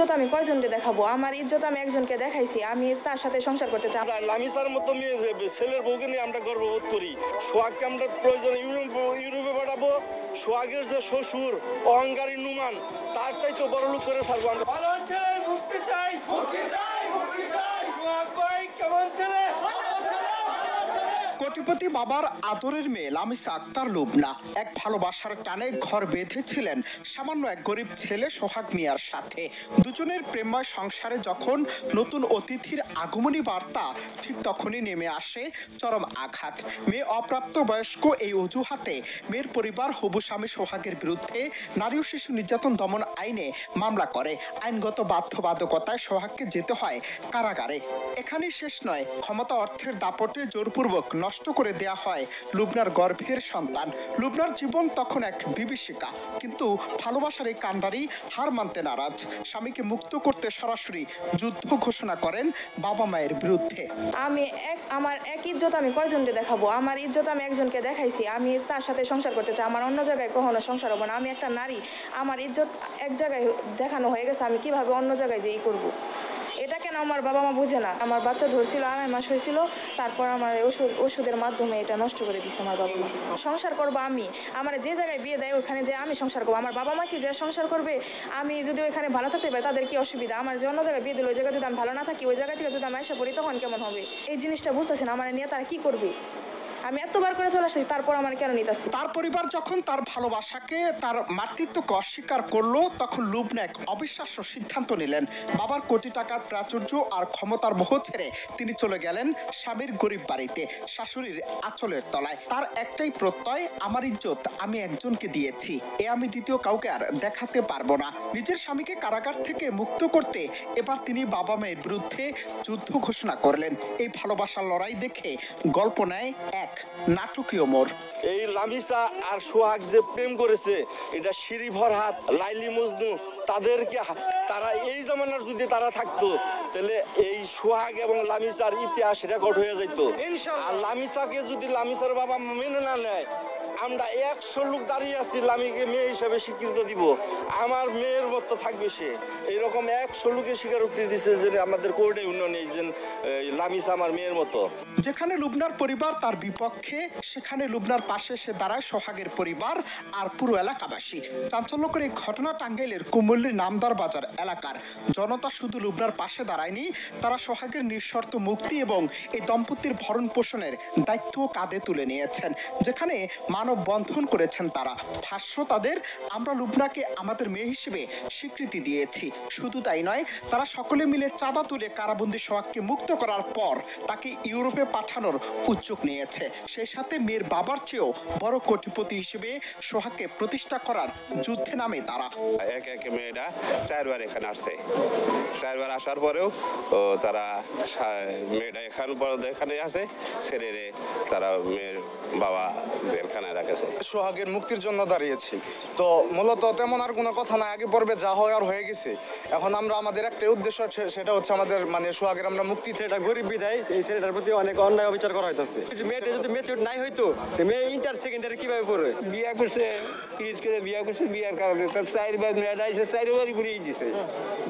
ইজ্জত আমি কয়জনকে দেখাবো? আমার ইজ্জত আমি একজনকে দেখাইছি, আমি তার সাথে সংসার করতে চাই। লামিসার মতো মেয়ে ছেলের বউকে নিয়ে আমরা গর্ববোধ করি। সোহাগকে আমরা প্রয়োজনে ইউরোপে পাঠাবো। সোহাগের যে শ্বশুর অহংকারী নুমান, তার চাইতে বড় লোক করে ছাড়বো আমরা। ভালো ছেলে, মুক্তি চাই, মুক্তি চাই, মুক্তি চাই। সোহাগ ভাই কেমন ছেলে? কোটিপতি বাবার আদরের মেয়ে লামিসা আক্তার লুবনা এক ভালোবাসার টানে ঘর বেঁধেছিলেন সামান্য এক গরিব ছেলে সোহাগ মিয়ার সাথে। দুজনের প্রেমময় সংসারে যখন নতুন অতিথির আগমনী বার্তা, ঠিক তখনই নেমে আসে চরম আঘাত। মেয়ে অপ্রাপ্ত বয়স্ক এই অজুহাতে মেয়ের পরিবার হবু স্বামী সোহাগের বিরুদ্ধে নারী ও শিশু নির্যাতন দমন আইনে মামলা করে। আইনগত বাধ্যবাধকতায় সোহাগকে যেতে হয় কারাগারে। এখানেই শেষ নয়, ক্ষমতা অর্থের দাপটে জোরপূর্বক নষ্ট করে দেয়া হয় লুবনার গর্ভের সন্তান। লুবনার জীবন তখন এক বিভীষিকা, কিন্তু ভালোবাসার এই কাণ্ডারি হার মানতে নারাজ। স্বামীকে মুক্ত করতে সরাসরি যুদ্ধ ঘোষণা করেন বাবা মায়ের বিরুদ্ধে। আমার এক ইজ্জত আমি কয়জনকে দেখাবো? আমার ইজ্জত আমি একজনকে দেখাইছি, আমি তার সাথে সংসার করতে চাই। আমার অন্য জায়গায় কখনো সংসার হবো না। আমি একটা নারী, আমার ইজ্জত এক জায়গায় দেখানো হয়ে গেছে, আমি কিভাবে অন্য জায়গায় যেই করবো? এটা কেন আমার বাবা মা বুঝে না? আমার বাচ্চা ধরছিল, 2.5 মাস হয়েছিল, তারপর আমার ওষুধের মাধ্যমে এটা নষ্ট করে দিচ্ছে আমার বাবা মা। সংসার করবো আমি, আমার যে জায়গায় বিয়ে দেয় ওখানে যে আমি সংসার করবো। আমার বাবা মা কি যে সংসার করবে? আমি যদি ওইখানে ভালো থাকতে পারি তাদের কি অসুবিধা? আমার যে অন্য জায়গায় বিয়ে দিল, ওই জায়গায় যদি আমি ভালো না থাকি, ওই জায়গা থেকে যদি আমি আশা করি তখন কেমন হবে? এই জিনিসটা বুঝতেছেন আমার নিয়ে তারা কি করবে? আমি এতবার করে চলে আসছি, তারপর আমার কেন নিতেছি? তার পরিবার যখন তার ভালোবাসাকে, তার মাতৃত্বকে অস্বীকার করলো, তখন লুবনা এক অবিশ্বাস্য সিদ্ধান্ত নিলেন। বাবার কোটি টাকার প্রাচুর্য আর ক্ষমতার মোহ ছেড়ে তিনি চলে গেলেন স্বামীর গরিব বাড়িতে, শাশুড়ির আঁচলের তলায়। তার একটাই প্রত্যয়, আমার ইজ্জত আমি একজনকে দিয়েছি, এ আমি দ্বিতীয় কাউকে আর দেখাতে পারবো না। নিজের স্বামীকে কারাগার থেকে মুক্ত করতে এবার তিনি বাবা মায়ের বিরুদ্ধে যুদ্ধ ঘোষণা করলেন। এই ভালোবাসার লড়াই দেখে গল্প নেয় এক নাটকীয় মোড়। এই লামিসা আর সোহাগ যে প্রেম করেছে, এটা শিরি ফরহাদ, লাইলি মজনু, তাদেরকে তারা এই জামানার যদি তারা থাকতো, তাহলে এই সোহাগ এবং লামিসার ইতিহাস রেকর্ড হয়ে যেত। আর লামিসাকে যদি লামিসার বাবা মেনে না নেয়, আমরা 100 লোক দাঁড়িয়ে আছি লামিকে মেয়ে হিসাবে স্বীকৃতি দিব। আমার মেয়ের মতো থাকবে সে। এইরকম 100 লোকের স্বীকারোক্তি দিচ্ছে যে আমাদের কোর্টে উন্নয়ন এই যে লামিসা আমার মেয়ের মতো। যেখানে লুবনার পরিবার তার বিপক্ষে, সেখানে লুবনার পাশে এসে দাঁড়ায় সোহাগের পরিবার আর পুরো এলাকাবাসী। চাঞ্চল্যকর এই ঘটনা টাঙ্গাইলের কুমুল্লির নামদার বাজার এলাকার। জনতা শুধু লুবনার পাশে দাঁড়ায়নি, তারা সোহাগের নিঃশর্ত মুক্তি এবং এই দম্পতির ভরণ পোষণের দায়িত্ব কাঁধে তুলে নিয়েছেন। যেখানে মানববন্ধন করেছেন তারা। ভাষ্য তাদের, আমরা লুবনাকে আমাদের মেয়ে হিসেবে স্বীকৃতি দিয়েছি। শুধু তাই নয়, তারা সকলে মিলে চাঁদা তুলে কারাবন্দী সোহাগকে মুক্ত করার পর তাকে ইউরোপে পাঠানোর উদ্যোগ নিয়েছে। সেই সাথে মেয়ের বাবার চেয়েও বড় কোটিপতি হিসেবে সোহাগকে প্রতিষ্ঠা করার যুদ্ধে নামে তারা। এক এক মেয়েরা 4 বার এখানে আসছে। 4 বার আসার পরেও তারা মেয়েটা এখানে আছে, ছেড়ে তারা মেয়ের বাবা জেলখানায় রাখেছে। সোহাগের মুক্তির জন্য দাঁড়িয়েছি। তো মূলত তেমন আর কোনো কথা না, আগে পর্বে যা হয় আর হয়ে গেছে। এখন আমরা আমাদের একটাই উদ্দেশ্য, সেটা হচ্ছে আমাদের সোহাগের আমরা মুক্তি। ছেলেটা গরিব বিধায় এই ছেলেটার প্রতি অনেক অন্যায় অবিচার করা হইতেছে। মেয়েটা যদি ম্যাচিউর নাই হইতো, মেয়ে ইন্টার সেকেন্ডারি কিভাবে পড়বে? বিয়ে করছে, তিরিশ করে বিয়ে করছে, বিয়ের কারণে তার 4 বার মেয়েটা এসে 4 বারই ঘুরিয়ে দিছে।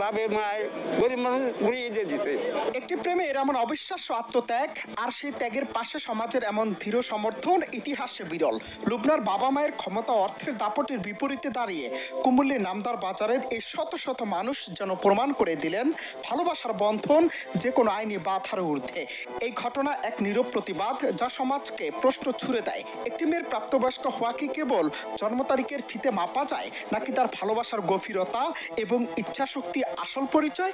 বাপে মায় গরিব মানুষ ঘুরিয়ে দিয়ে দিছে। একটি প্রেমের এমন অবিশ্বাস্য আত্মত্যাগ, আর সেই ত্যাগের পাশে সমাজের এমন দৃঢ় সমর্থন ইতিহাসে বিরল। লুবনার বাবা মায়ের ক্ষমতা অর্থের দাপটের বিপরীতে দাঁড়িয়ে কুমুল্লির নামদার বাজারের এই শত শত মানুষ যেন প্রমাণ করে দিলেন ভালোবাসার বন্ধন যে কোনো আইনি বাধার ঊর্ধ্বে। এই ঘটনা এক নীরব প্রতিবাদ, যা সমাজকে প্রশ্ন ছুড়ে দেয়, একটি মেয়ের প্রাপ্তবয়স্ক হওয়া কি কেবল জন্ম তারিখের ফিতে মাপা যায়, নাকি তার ভালোবাসার গভীরতা এবং ইচ্ছাশক্তি আসল পরিচয়?